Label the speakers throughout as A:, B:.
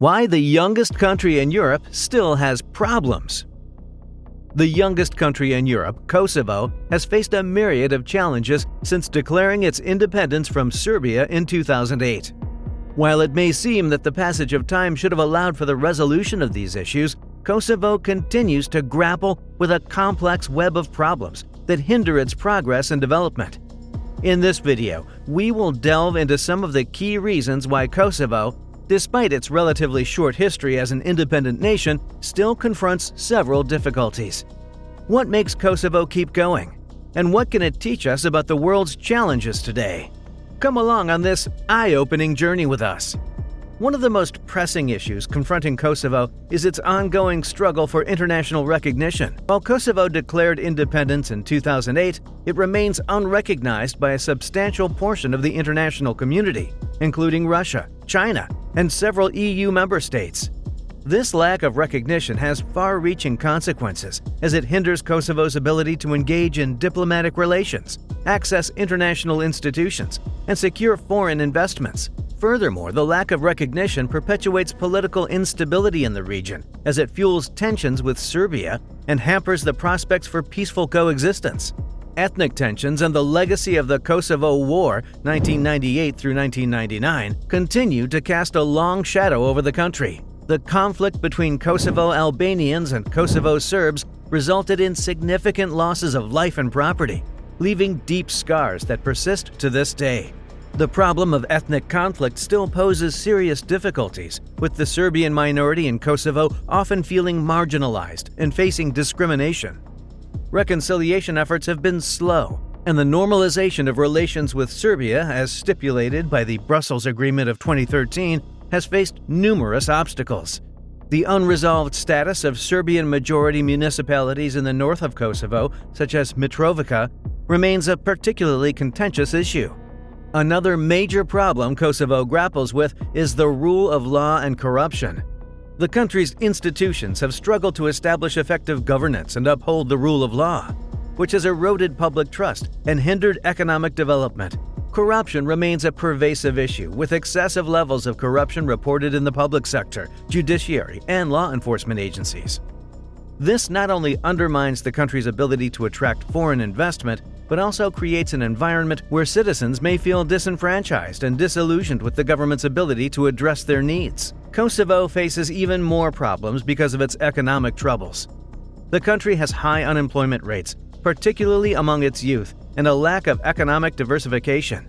A: Why the youngest country in Europe still has problems. The youngest country in Europe, Kosovo, has faced a myriad of challenges since declaring its independence from Serbia in 2008. While it may seem that the passage of time should have allowed for the resolution of these issues, Kosovo continues to grapple with a complex web of problems that hinder its progress and development. In this video, we will delve into some of the key reasons why Kosovo, despite its relatively short history as an independent nation, still confronts several difficulties. What makes Kosovo keep going? And what can it teach us about the world's challenges today? Come along on this eye-opening journey with us. One of the most pressing issues confronting Kosovo is its ongoing struggle for international recognition. While Kosovo declared independence in 2008, it remains unrecognized by a substantial portion of the international community, including Russia, China, and several EU member states. This lack of recognition has far-reaching consequences as it hinders Kosovo's ability to engage in diplomatic relations, access international institutions, and secure foreign investments. Furthermore, the lack of recognition perpetuates political instability in the region as it fuels tensions with Serbia and hampers the prospects for peaceful coexistence. Ethnic tensions and the legacy of the Kosovo War, 1998 through 1999, continue to cast a long shadow over the country. The conflict between Kosovo Albanians and Kosovo Serbs resulted in significant losses of life and property, leaving deep scars that persist to this day. The problem of ethnic conflict still poses serious difficulties, with the Serbian minority in Kosovo often feeling marginalized and facing discrimination. Reconciliation efforts have been slow, and the normalization of relations with Serbia, as stipulated by the Brussels Agreement of 2013, has faced numerous obstacles. The unresolved status of Serbian-majority municipalities in the north of Kosovo, such as Mitrovica, remains a particularly contentious issue. Another major problem Kosovo grapples with is the rule of law and corruption. The country's institutions have struggled to establish effective governance and uphold the rule of law, which has eroded public trust and hindered economic development. Corruption remains a pervasive issue, with excessive levels of corruption reported in the public sector, judiciary, and law enforcement agencies. This not only undermines the country's ability to attract foreign investment, but also creates an environment where citizens may feel disenfranchised and disillusioned with the government's ability to address their needs. Kosovo faces even more problems because of its economic troubles. The country has high unemployment rates, particularly among its youth, and a lack of economic diversification.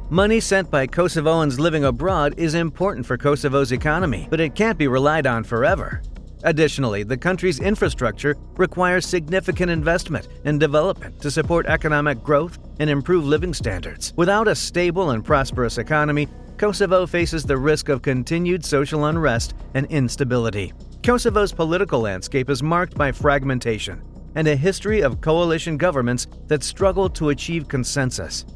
A: Money sent by Kosovans living abroad is important for Kosovo's economy, but it can't be relied on forever. Additionally, the country's infrastructure requires significant investment and development to support economic growth and improve living standards. Without a stable and prosperous economy, Kosovo faces the risk of continued social unrest and instability. Kosovo's political landscape is marked by fragmentation and a history of coalition governments that struggle to achieve consensus.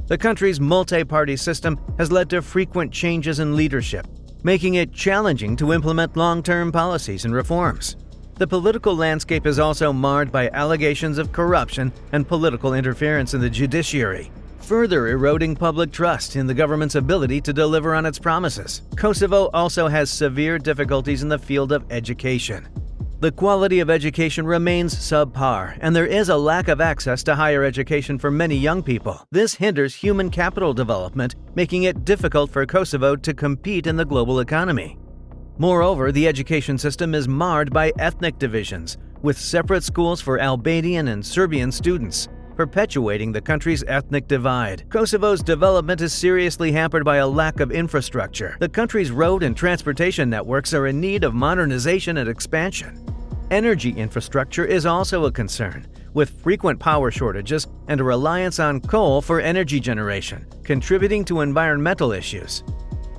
A: The country's multi-party system has led to frequent changes in leadership, making it challenging to implement long-term policies and reforms. The political landscape is also marred by allegations of corruption and political interference in the judiciary, further eroding public trust in the government's ability to deliver on its promises. Kosovo also has severe difficulties in the field of education. The quality of education remains subpar, and there is a lack of access to higher education for many young people. This hinders human capital development, making it difficult for Kosovo to compete in the global economy. Moreover, the education system is marred by ethnic divisions, with separate schools for Albanian and Serbian students, perpetuating the country's ethnic divide. Kosovo's development is seriously hampered by a lack of infrastructure. The country's road and transportation networks are in need of modernization and expansion. Energy infrastructure is also a concern, with frequent power shortages and a reliance on coal for energy generation, contributing to environmental issues.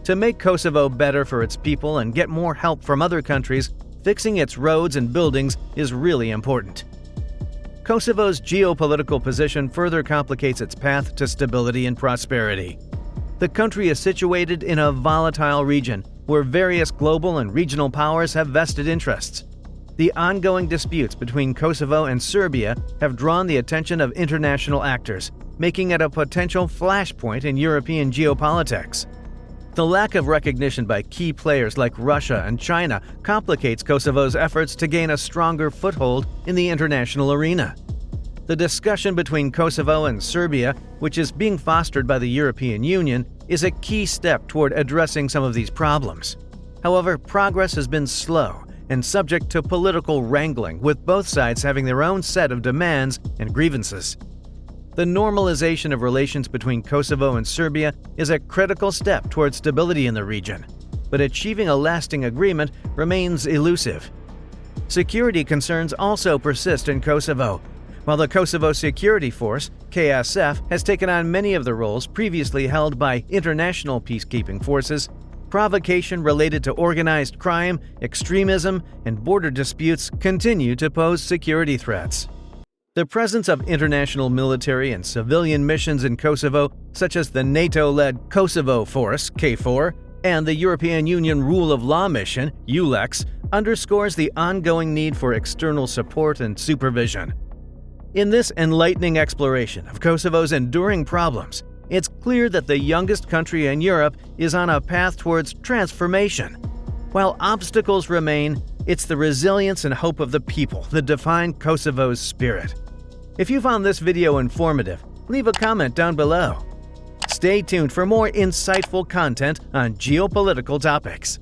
A: To make Kosovo better for its people and get more help from other countries, fixing its roads and buildings is really important. Kosovo's geopolitical position further complicates its path to stability and prosperity. The country is situated in a volatile region where various global and regional powers have vested interests. The ongoing disputes between Kosovo and Serbia have drawn the attention of international actors, making it a potential flashpoint in European geopolitics. The lack of recognition by key players like Russia and China complicates Kosovo's efforts to gain a stronger foothold in the international arena. The discussion between Kosovo and Serbia, which is being fostered by the European Union, is a key step toward addressing some of these problems. However, progress has been slow and subject to political wrangling, with both sides having their own set of demands and grievances. The normalization of relations between Kosovo and Serbia is a critical step toward stability in the region, but achieving a lasting agreement remains elusive. Security concerns also persist in Kosovo. While the Kosovo Security Force, KSF, has taken on many of the roles previously held by international peacekeeping forces, provocation related to organized crime, extremism, and border disputes continue to pose security threats. The presence of international military and civilian missions in Kosovo, such as the NATO-led Kosovo Force (KFOR) and the European Union Rule of Law Mission (EULEX), underscores the ongoing need for external support and supervision. In this enlightening exploration of Kosovo's enduring problems, it's clear that the youngest country in Europe is on a path towards transformation. While obstacles remain, it's the resilience and hope of the people that define Kosovo's spirit. If you found this video informative, leave a comment down below. Stay tuned for more insightful content on geopolitical topics.